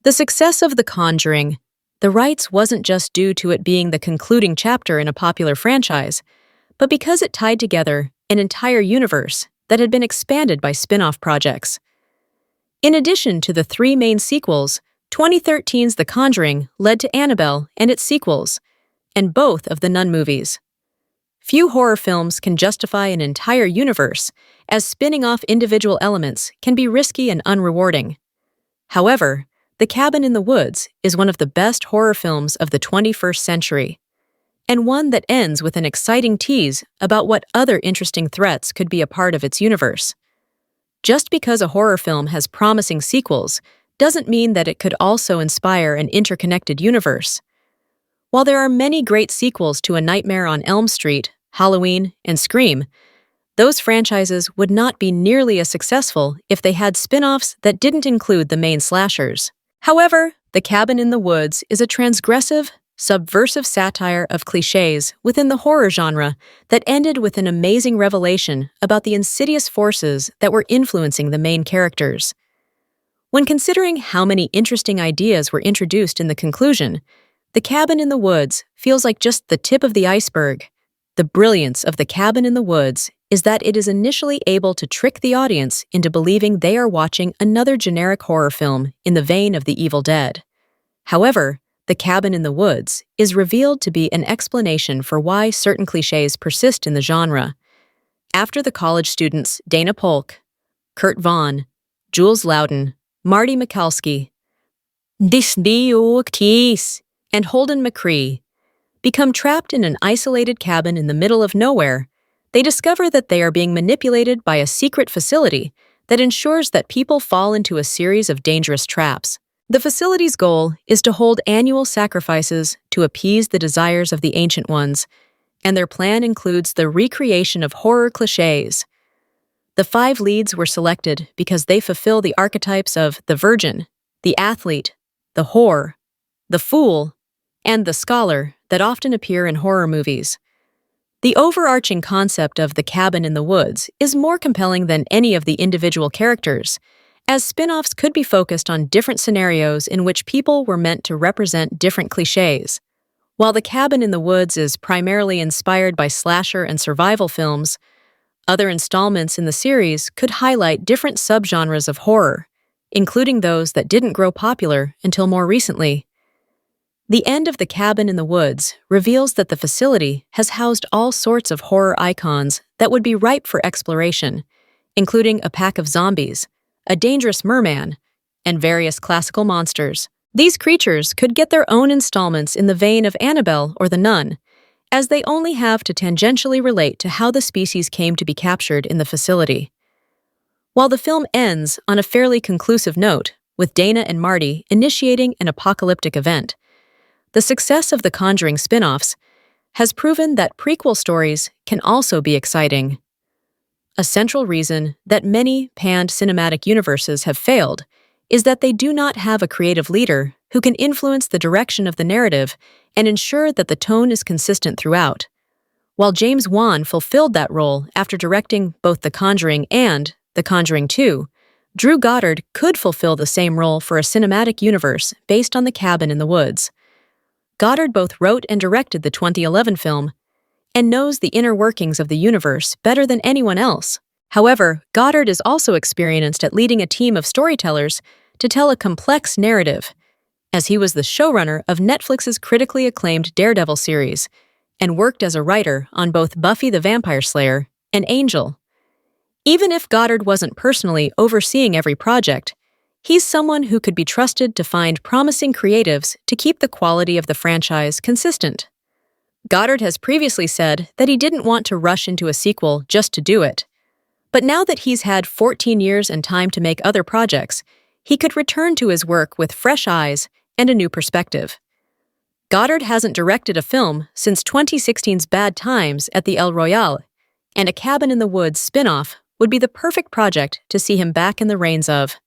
The success of The Conjuring, the rights wasn't just due to it being the concluding chapter in a popular franchise, but because it tied together an entire universe that had been expanded by spin-off projects. In addition to the three main sequels, 2013's The Conjuring led to Annabelle and its sequels, and both of the Nun movies. Few horror films can justify an entire universe, as spinning off individual elements can be risky and unrewarding. However, The Cabin in the Woods is one of the best horror films of the 21st century, and one that ends with an exciting tease about what other interesting threats could be a part of its universe. Just because a horror film has promising sequels doesn't mean that it could also inspire an interconnected universe. While there are many great sequels to A Nightmare on Elm Street, Halloween, and Scream, those franchises would not be nearly as successful if they had spin-offs that didn't include the main slashers. However, The Cabin in the Woods is a transgressive, subversive satire of clichés within the horror genre that ended with an amazing revelation about the insidious forces that were influencing the main characters. When considering how many interesting ideas were introduced in the conclusion, The Cabin in the Woods feels like just the tip of the iceberg. The brilliance of The Cabin in the Woods is that it is initially able to trick the audience into believing they are watching another generic horror film in the vein of The Evil Dead. However, The Cabin in the Woods is revealed to be an explanation for why certain clichés persist in the genre. After the college students Dana Polk, Kurt Vaughn, Jules Loudon, Marty Mikalski, and Holden McCree become trapped in an isolated cabin in the middle of nowhere, they discover that they are being manipulated by a secret facility that ensures that people fall into a series of dangerous traps. The facility's goal is to hold annual sacrifices to appease the desires of the Ancient Ones, and their plan includes the recreation of horror clichés. The 5 leads were selected because they fulfill the archetypes of the virgin, the athlete, the whore, the fool, and the scholar that often appear in horror movies. The overarching concept of The Cabin in the Woods is more compelling than any of the individual characters, as spin-offs could be focused on different scenarios in which people were meant to represent different clichés. While The Cabin in the Woods is primarily inspired by slasher and survival films, other installments in the series could highlight different subgenres of horror, including those that didn't grow popular until more recently. The end of The Cabin in the Woods reveals that the facility has housed all sorts of horror icons that would be ripe for exploration, including a pack of zombies, a dangerous merman, and various classical monsters. These creatures could get their own installments in the vein of Annabelle or the Nun, as they only have to tangentially relate to how the species came to be captured in the facility. While the film ends on a fairly conclusive note, with Dana and Marty initiating an apocalyptic event, the success of the Conjuring spin-offs has proven that prequel stories can also be exciting. A central reason that many panned cinematic universes have failed is that they do not have a creative leader who can influence the direction of the narrative and ensure that the tone is consistent throughout. While James Wan fulfilled that role after directing both The Conjuring and The Conjuring 2, Drew Goddard could fulfill the same role for a cinematic universe based on The Cabin in the Woods. Goddard both wrote and directed the 2011 film, and knows the inner workings of the universe better than anyone else. However, Goddard is also experienced at leading a team of storytellers to tell a complex narrative, as he was the showrunner of Netflix's critically acclaimed Daredevil series, and worked as a writer on both Buffy the Vampire Slayer and Angel. Even if Goddard wasn't personally overseeing every project, he's someone who could be trusted to find promising creatives to keep the quality of the franchise consistent. Goddard has previously said that he didn't want to rush into a sequel just to do it. But now that he's had 14 years and time to make other projects, he could return to his work with fresh eyes and a new perspective. Goddard hasn't directed a film since 2016's Bad Times at the El Royale, and A Cabin in the Woods spin-off would be the perfect project to see him back in the reins of.